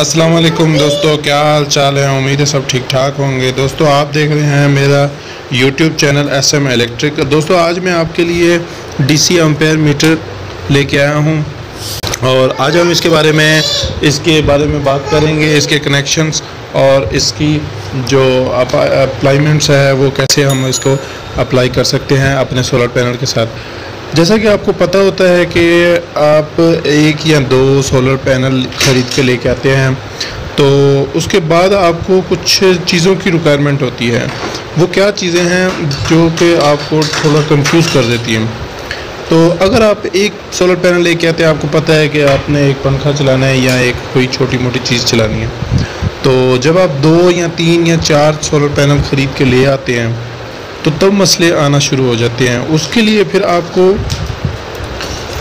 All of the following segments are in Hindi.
अस्सलाम वालेकुम दोस्तों, क्या हाल चाल है। उम्मीद है सब ठीक ठाक होंगे। दोस्तों आप देख रहे हैं मेरा YouTube चैनल SM इलेक्ट्रिक। दोस्तों आज मैं आपके लिए DC एम्पेयर मीटर लेके आया हूं और आज हम इसके बारे में बात करेंगे, इसके कनेक्शंस और इसकी जो अप्लाईमेंट्स है वो कैसे हम इसको अप्लाई कर सकते हैं अपने सोलर पैनल के साथ। जैसा कि आपको पता होता है कि आप एक या दो सोलर पैनल ख़रीद के लेके आते हैं तो उसके बाद आपको कुछ चीज़ों की रिक्वायरमेंट होती है। वो क्या चीज़ें हैं जो कि आपको थोड़ा कंफ्यूज कर देती हैं। तो अगर आप एक सोलर पैनल लेके आते हैं, आपको पता है कि आपने एक पंखा चलाना है या एक कोई छोटी मोटी चीज़ चलानी है, तो जब आप 2 या 3 या 4 सोलर पैनल ख़रीद के ले आते हैं तो तब मसले आना शुरू हो जाते हैं। उसके लिए फिर आपको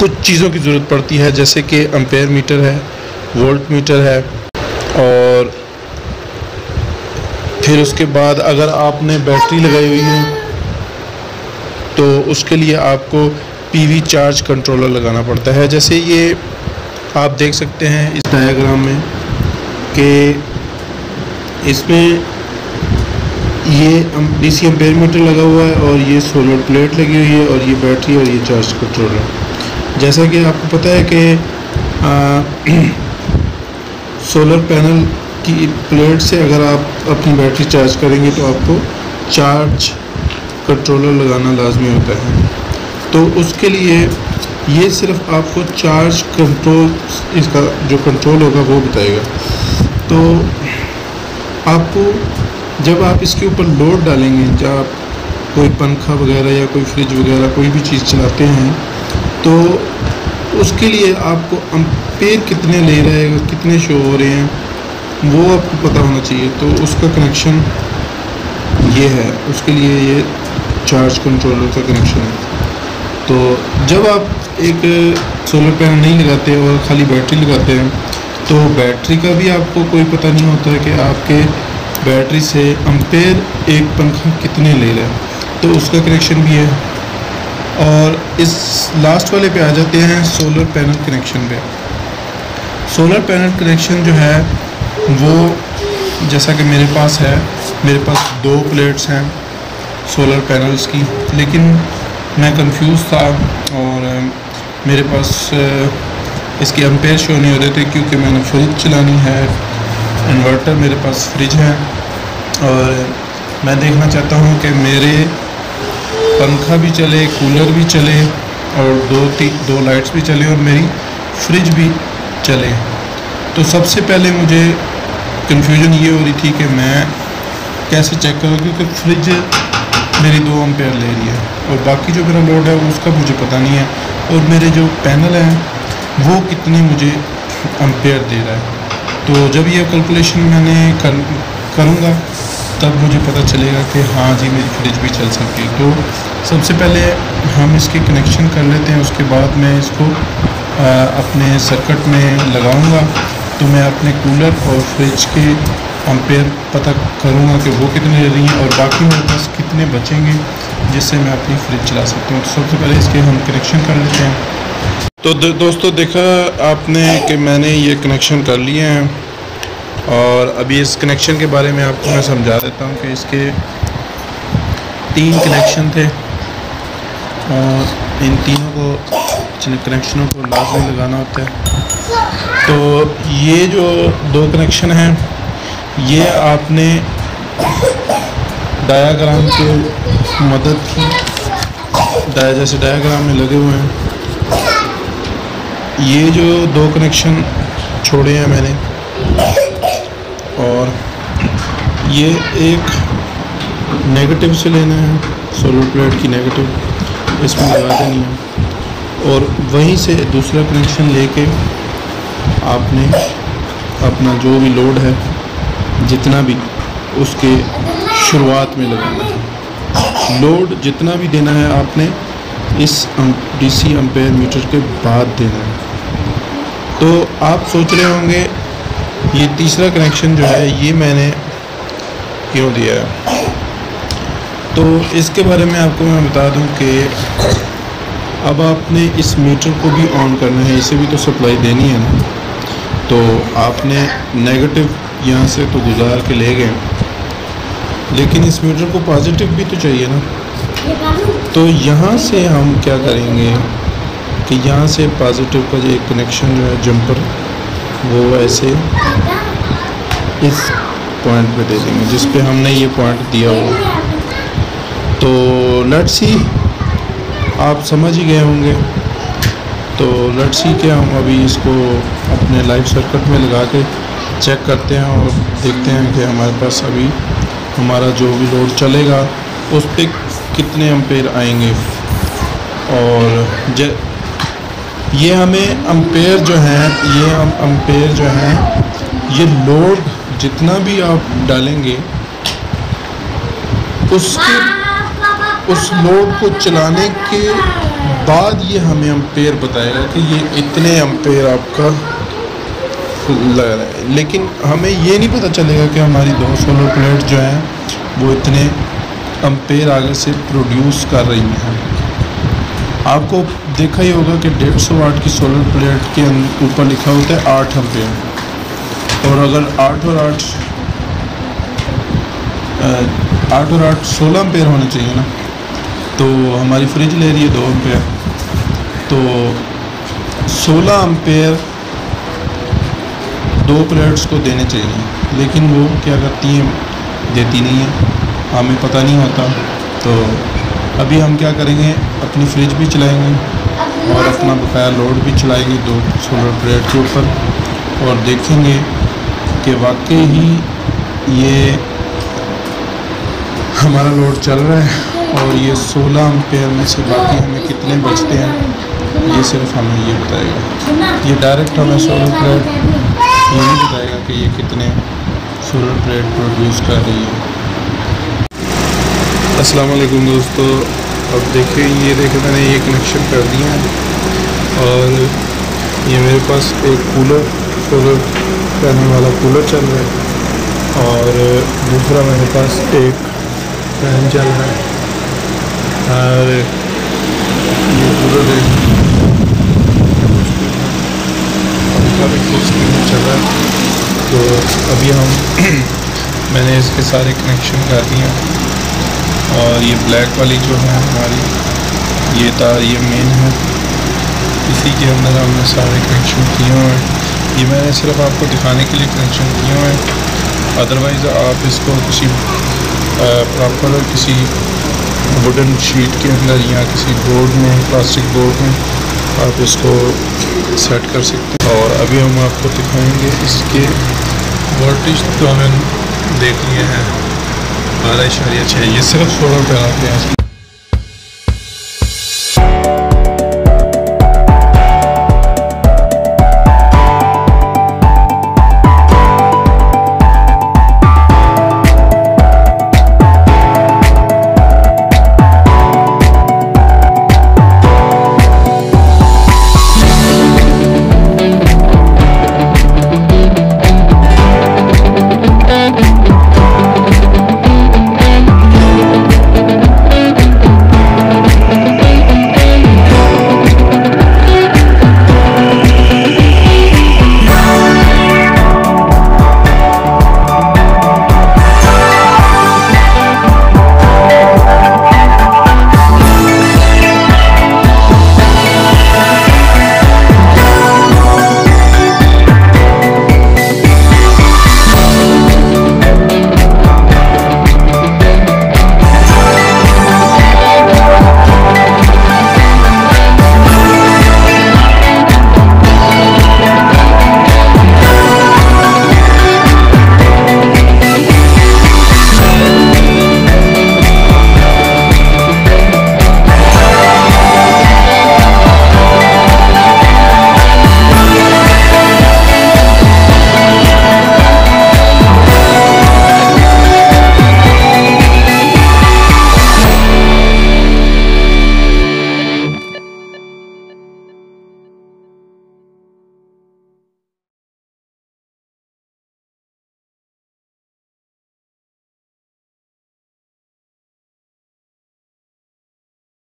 कुछ चीज़ों की ज़रूरत पड़ती है, जैसे कि एम्पेयर मीटर है, वोल्ट मीटर है, और फिर उसके बाद अगर आपने बैटरी लगाई हुई है तो उसके लिए आपको PV चार्ज कंट्रोलर लगाना पड़ता है। जैसे ये आप देख सकते हैं इस डायग्राम में कि इसमें ये DC एम्पेयर मीटर लगा हुआ है और ये सोलर प्लेट लगी हुई है और ये बैटरी और ये चार्ज कंट्रोलर। जैसा कि आपको पता है कि सोलर पैनल की प्लेट से अगर आप अपनी बैटरी चार्ज करेंगे तो आपको चार्ज कंट्रोलर लगाना लाजमी होता है। तो उसके लिए ये सिर्फ आपको चार्ज कंट्रोल, इसका जो कंट्रोल होगा वो बताएगा। तो आपको जब आप इसके ऊपर लोड डालेंगे, जब आप कोई पंखा वगैरह या कोई फ्रिज वगैरह कोई भी चीज़ चलाते हैं, तो उसके लिए आपको एम्पेयर कितने ले रहे हैं, कितने शो हो रहे हैं, वो आपको पता होना चाहिए। तो उसका कनेक्शन ये है, उसके लिए ये चार्ज कंट्रोलर का कनेक्शन है। तो जब आप एक सोलर पैनल नहीं लगाते और खाली बैटरी लगाते हैं तो बैटरी का भी आपको कोई पता नहीं होता है कि आपके बैटरी से एम्पेयर एक पंखा कितने ले रहा है, तो उसका कनेक्शन भी है। और इस लास्ट वाले पे आ जाते हैं सोलर पैनल कनेक्शन पे। सोलर पैनल कनेक्शन जो है वो जैसा कि मेरे पास है, मेरे पास 2 प्लेट्स हैं सोलर पैनल्स की, लेकिन मैं कंफ्यूज था और मेरे पास इसके एम्पेयर शो नहीं हो रहे थे क्योंकि मैंने फ्रिज चलानी है, इन्वर्टर मेरे पास फ्रिज है और मैं देखना चाहता हूँ कि मेरे पंखा भी चले, कूलर भी चले और 2 लाइट्स भी चले और मेरी फ्रिज भी चले। तो सबसे पहले मुझे कन्फ्यूजन ये हो रही थी कि मैं कैसे चेक करूँ, क्योंकि फ्रिज मेरी 2 एम्पेयर ले रही है और बाकी जो मेरा लोड है उसका मुझे पता नहीं है, और मेरे जो पैनल हैं वो कितने मुझे एम्पेयर दे रहा है। तो जब ये कैलकुलेशन मैंने करूँगा तब मुझे पता चलेगा कि हाँ जी मेरी फ्रिज भी चल सकती है। तो सबसे पहले हम इसके कनेक्शन कर लेते हैं, उसके बाद मैं इसको अपने सर्किट में लगाऊंगा। तो मैं अपने कूलर और फ्रिज के एम्पेयर पता करूँगा कि वो कितने ले रही हैं और बाकी मेरे पास कितने बचेंगे जिससे मैं अपनी फ्रिज चला सकता हूँ। तो सबसे पहले इसके हम कनेक्शन कर लेते हैं। तो दोस्तों देखा आपने कि मैंने ये कनेक्शन कर लिए हैं और अभी इस कनेक्शन के बारे में आपको मैं समझा देता हूँ कि इसके 3 कनेक्शन थे और इन तीनों कनेक्शनों को लाजमी लगाना होता है। तो ये जो 2 कनेक्शन हैं ये आपने डायाग्राम की मदद की, जैसे डायाग्राम में लगे हुए हैं, ये जो 2 कनेक्शन छोड़े हैं मैंने और ये एक नेगेटिव से लेना है, सोलर प्लेट की नेगेटिव इसमें लगा देनी है और वहीं से दूसरा कनेक्शन लेके आपने अपना जो भी लोड है जितना भी उसके शुरुआत में लगाना है। लोड जितना भी देना है आपने इस DC एम्पेयर मीटर के बाद देना है। तो आप सोच रहे होंगे ये तीसरा कनेक्शन जो है ये मैंने क्यों दिया है। तो इसके बारे में आपको मैं बता दूं कि अब आपने इस मीटर को भी ऑन करना है, इसे भी तो सप्लाई देनी है ना। तो आपने नेगेटिव यहाँ से तो गुजार के ले गए, लेकिन इस मीटर को पॉजिटिव भी तो चाहिए ना। तो यहाँ से हम क्या करेंगे कि यहाँ से पॉजिटिव का जो एक कनेक्शन जो है जंपर, वो ऐसे इस पॉइंट पे दे देंगे जिस पे हमने ये पॉइंट दिया हुआ। तो लेट्स सी, आप समझ ही गए होंगे। तो लेट्स सी कि हम अभी इसको अपने लाइव सर्किट में लगा के चेक करते हैं और देखते हैं कि हमारे पास अभी हमारा जो भी लोड चलेगा उस पर कितने एम्पेयर आएंगे। और ये हमें एम्पेयर जो है, ये हम एम्पेयर जो है, ये लोड जितना भी आप डालेंगे उस लोड को चलाने के बाद ये हमें एम्पेयर बताएगा कि ये इतने एम्पेयर आपका लग रहा है। लेकिन हमें ये नहीं पता चलेगा कि हमारी 2 सोलर प्लेट जो हैं वो इतने एम्पेयर आगे से प्रोड्यूस कर रही हैं। आपको देखा ही होगा कि 150 वाट की सोलर प्लेट के ऊपर लिखा होता है 8 एम्पेयर, और अगर 8 और 8 16 एम्पेयर होने चाहिए ना। तो हमारी फ्रिज ले रही है 2 एम्पेयर, तो 16 एम्पेयर 2 प्लेट्स को देने चाहिए, लेकिन वो क्या करती हैं, देती नहीं है, हमें पता नहीं होता। तो अभी हम क्या करेंगे, अपनी फ्रिज भी चलाएंगे और अपना बकाया लोड भी चलाएंगे 2 सोलर प्लेट के ऊपर, और देखेंगे कि वाकई ही ये हमारा लोड चल रहा है और ये 16 एम्पेयर में से बाकी हमें कितने बचते हैं, ये सिर्फ हमें ये बताएगा। ये डायरेक्ट हमें सोलर प्लेट ये नहीं बताएगा कि ये कितने सोलर प्लेट प्रोड्यूस कर रही है। अस्सलाम वालेकुम दोस्तों, अब देखिए, ये देखिए मैंने ये कनेक्शन कर दिया है और ये मेरे पास एक कूलर, सोलर पैनल वाला कूलर चल रहा है और दूसरा मेरे पास एक फैन चल रहा है। और ये कूलर चल रहा है। तो अभी हम मैंने इसके सारे कनेक्शन कर दिए हैं और ये ब्लैक वाली जो है हमारी ये तार, ये मेन है, इसी के अंदर हमने सारे कनेक्शन किए हुए हैं। ये मैंने सिर्फ आपको दिखाने के लिए कनेक्शन किए हुए हैं, अदरवाइज़ आप इसको किसी प्रॉपर किसी वुडन शीट के अंदर या किसी बोर्ड में, प्लास्टिक बोर्ड में आप इसको सेट कर सकते हैं। और अभी हम आपको दिखाएंगे इसके वोल्टेज, तो हमें देख लिए हैं 12.6, ये सिर्फ 16 पे आते हैं।